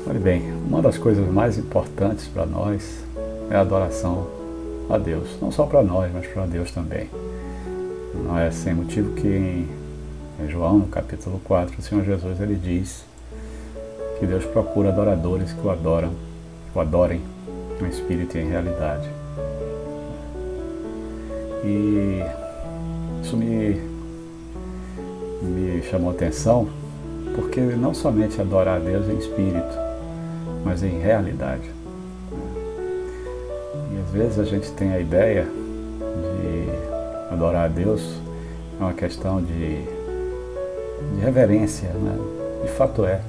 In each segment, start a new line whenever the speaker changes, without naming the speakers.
Olha bem, uma das coisas mais importantes para nós é a adoração a Deus. Não só para nós, mas para Deus também. Não é sem motivo que em João, no capítulo 4, o Senhor Jesus ele diz que Deus procura adoradores que o adorem em espírito e em realidade. E isso me chamou a atenção, porque não somente adorar a Deus em espírito, mas em realidade. E às vezes a gente tem a ideia de adorar a Deus é uma questão de reverência, né? De fato é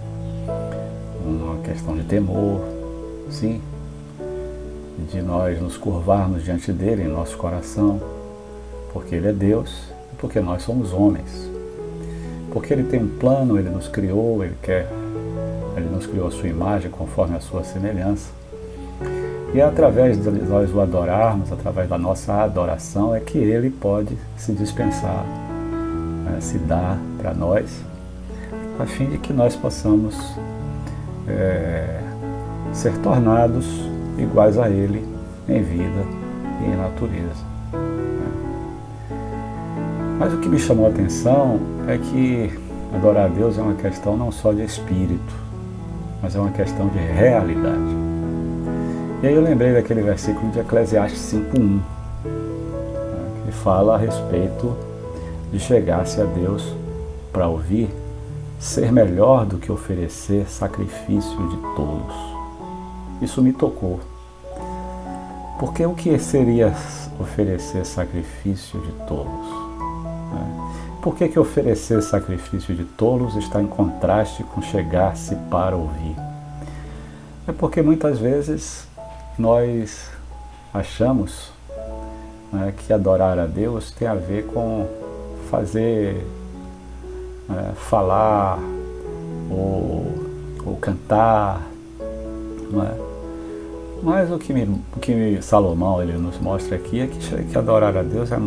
uma questão de temor, sim, de nós nos curvarmos diante dele em nosso coração, porque ele é Deus e porque nós somos homens. Porque ele tem um plano, ele nos criou, ele nos criou a sua imagem conforme a sua semelhança. E é através de nós o adorarmos, através da nossa adoração, é que ele pode se dispensar, se dar para nós, a fim de que nós possamos ser tornados iguais a ele em vida e em natureza. Mas o que me chamou a atenção é que adorar a Deus é uma questão não só de espírito, mas é uma questão de realidade. E aí eu lembrei daquele versículo de Eclesiastes 5:1, que fala a respeito de chegar-se a Deus para ouvir, ser melhor do que oferecer sacrifício de tolos. Isso me tocou. Porque o que seria oferecer sacrifício de tolos? Por que oferecer sacrifício de tolos está em contraste com chegar-se para ouvir? É porque muitas vezes nós achamos que adorar a Deus tem a ver com fazer, falar ou cantar, não é? Mas o que Salomão ele nos mostra aqui é que adorar a Deus é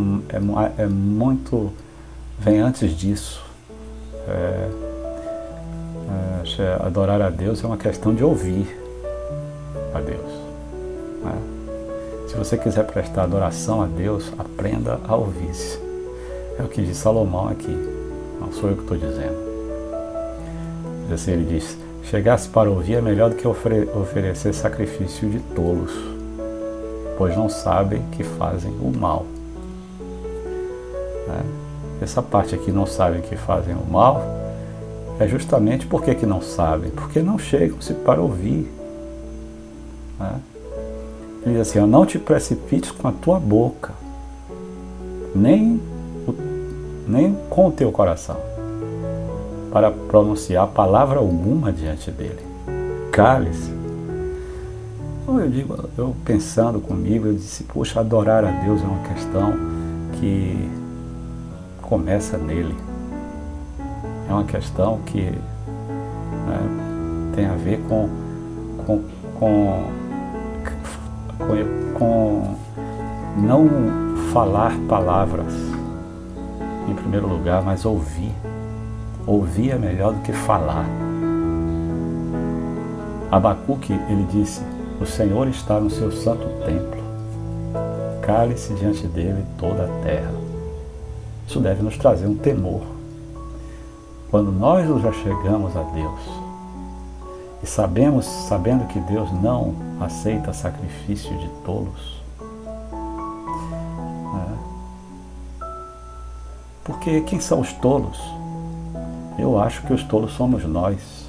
muito, vem antes disso. Adorar a Deus é uma questão de ouvir a Deus. Né? Se você quiser prestar adoração a Deus, aprenda a ouvir-se. É o que diz Salomão aqui, não sou eu que estou dizendo. Diz assim, ele diz: chegar-se para ouvir é melhor do que oferecer sacrifício de tolos, pois não sabem que fazem o mal. Essa parte aqui, não sabem que fazem o mal, é justamente porque que não sabem, porque não chegam-se para ouvir. Ele diz assim: não te precipites com a tua boca, nem com o teu coração, para pronunciar palavra alguma diante dele. Cale-se. Então eu pensando comigo, eu disse: poxa, adorar a Deus é uma questão que começa nele. É uma questão que tem a ver com não falar palavras em primeiro lugar, mas ouvir. Ouvir é melhor do que falar. Abacuque, ele disse: o Senhor está no seu santo templo, cale-se diante dele toda a terra. Isso deve nos trazer um temor. Quando nós nos achegamos a Deus e sabendo que Deus não aceita sacrifício de tolos, porque quem são os tolos? Eu acho que os tolos somos nós.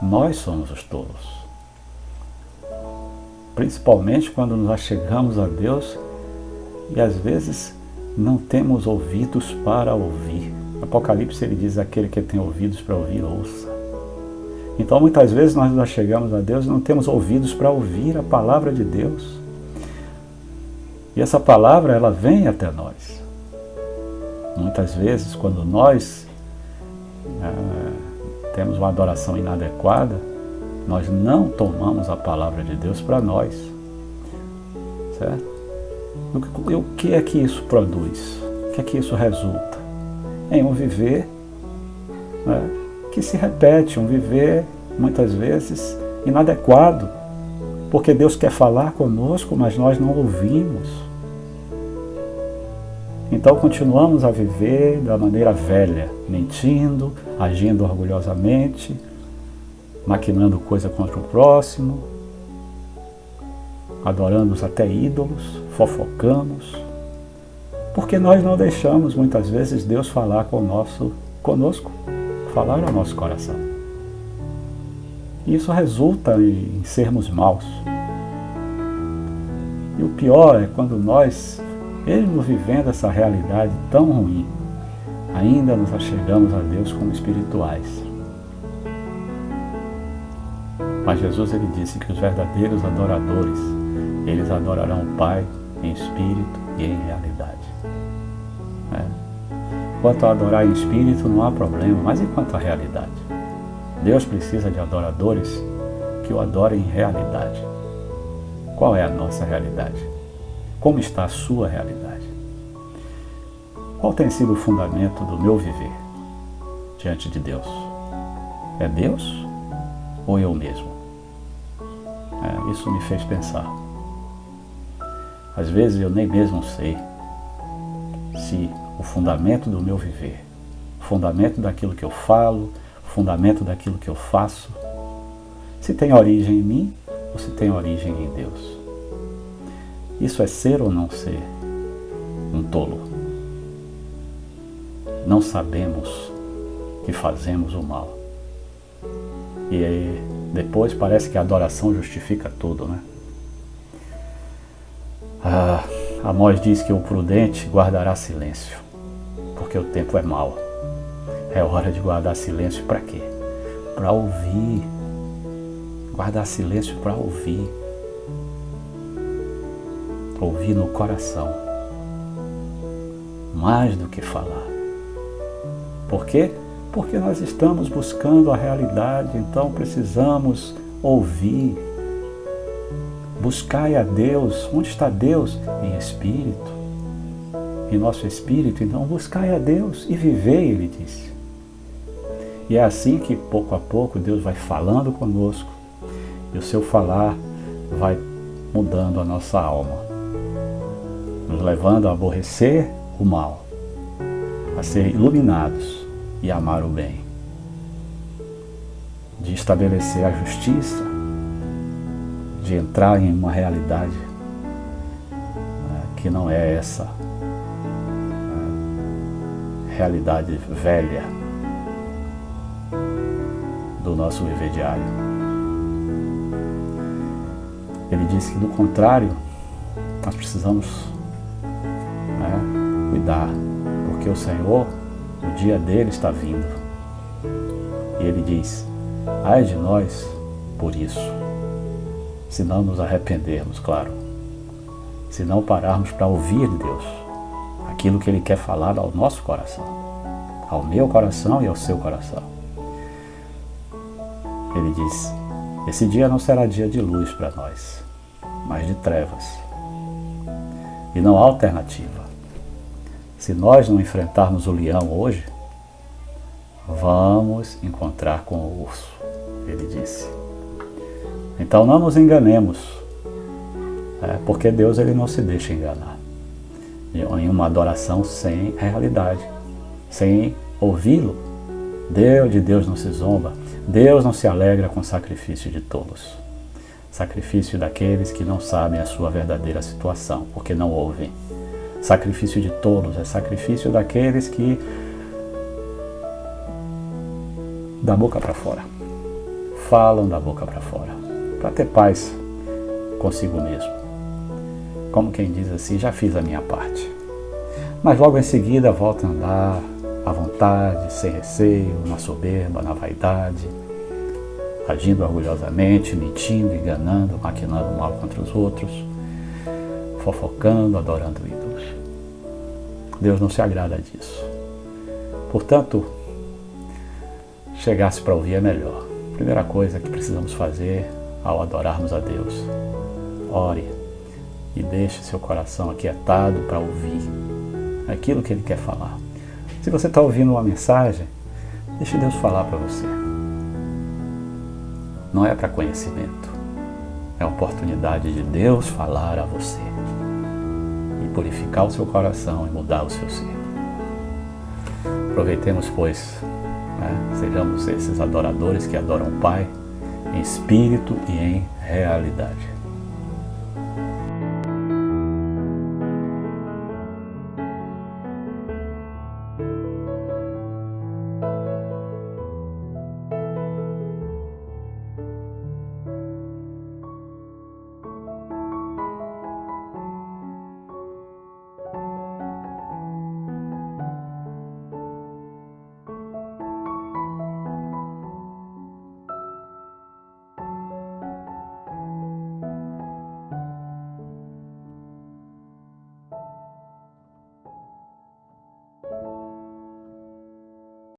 Nós somos os tolos. Principalmente quando nos achegamos a Deus e às vezes não temos ouvidos para ouvir. Apocalipse ele diz: aquele que tem ouvidos para ouvir, ouça. Então muitas vezes nós nos achegamos a Deus e não temos ouvidos para ouvir a palavra de Deus. E essa palavra, ela vem até nós. Muitas vezes, quando nós temos uma adoração inadequada, nós não tomamos a palavra de Deus para nós. Certo? O que é que isso produz? O que é que isso resulta? Em um viver que se repete, um viver muitas vezes, inadequado, porque Deus quer falar conosco, mas nós não ouvimos. Então continuamos a viver da maneira velha, mentindo, agindo orgulhosamente, maquinando coisa contra o próximo, adoramos até ídolos, fofocamos, porque nós não deixamos muitas vezes Deus falar conosco, falar ao nosso coração. E isso resulta em sermos maus. E o pior é quando nós, mesmo vivendo essa realidade tão ruim, ainda nos achegamos a Deus como espirituais. Mas Jesus, ele disse que os verdadeiros adoradores, eles adorarão o Pai em espírito e em realidade. Quanto a adorar em espírito não há problema, mas e quanto à realidade? Deus precisa de adoradores que o adorem em realidade. Qual é a nossa realidade? Como está a sua realidade? Qual tem sido o fundamento do meu viver diante de Deus? É Deus ou eu mesmo? Isso me fez pensar. Às vezes eu nem mesmo sei se o fundamento do meu viver, o fundamento daquilo que eu falo, o fundamento daquilo que eu faço, se tem origem em mim ou se tem origem em Deus. Isso é ser ou não ser um tolo? Não sabemos que fazemos o mal. E aí, depois parece que a adoração justifica tudo, né? Amós diz que o prudente guardará silêncio, porque o tempo é mau. É hora de guardar silêncio para quê? Para ouvir. Guardar silêncio para ouvir. Ouvir no coração. Mais do que falar. Por quê? Porque nós estamos buscando a realidade, então precisamos ouvir. Buscai a Deus. Onde está Deus? Em espírito. Em nosso espírito, então buscai a Deus e vivei, ele disse. E é assim que pouco a pouco Deus vai falando conosco e o seu falar vai mudando a nossa alma, nos levando a aborrecer o mal, a ser iluminados e amar o bem, de estabelecer a justiça, de entrar em uma realidade que não é essa realidade velha do nosso viver diário. Ele disse que, do contrário, nós precisamos cuidar, porque o Senhor, o dia dele está vindo. E ele diz: ai de nós por isso, se não nos arrependermos, claro, se não pararmos para ouvir de Deus aquilo que ele quer falar ao nosso coração, ao meu coração e ao seu coração. Ele diz: esse dia não será dia de luz para nós, mas de trevas. E não há alternativa. Se nós não enfrentarmos o leão hoje, vamos encontrar com o urso, ele disse. Então não nos enganemos, porque Deus, ele não se deixa enganar em uma adoração sem realidade, sem ouvi-lo. De Deus não se zomba. Deus não se alegra com sacrifício de tolos, sacrifício daqueles que não sabem a sua verdadeira situação, porque não ouvem. Sacrifício de tolos é sacrifício daqueles que da boca para fora, falam da boca para fora, para ter paz consigo mesmo. Como quem diz assim: já fiz a minha parte. Mas logo em seguida volta a andar à vontade, sem receio, na soberba, na vaidade, agindo orgulhosamente, mentindo, enganando, maquinando mal contra os outros, fofocando, adorando ídolos. Deus não se agrada disso. Portanto, chegar-se para ouvir é melhor. Primeira coisa que precisamos fazer ao adorarmos a Deus: ore e deixe seu coração aquietado para ouvir aquilo que Ele quer falar. Se você está ouvindo uma mensagem, deixe Deus falar para você. não é para conhecimento. É a oportunidade de Deus falar a você e purificar o seu coração e mudar o seu ser. Aproveitemos, pois, sejamos esses adoradores que adoram o Pai em espírito e em realidade.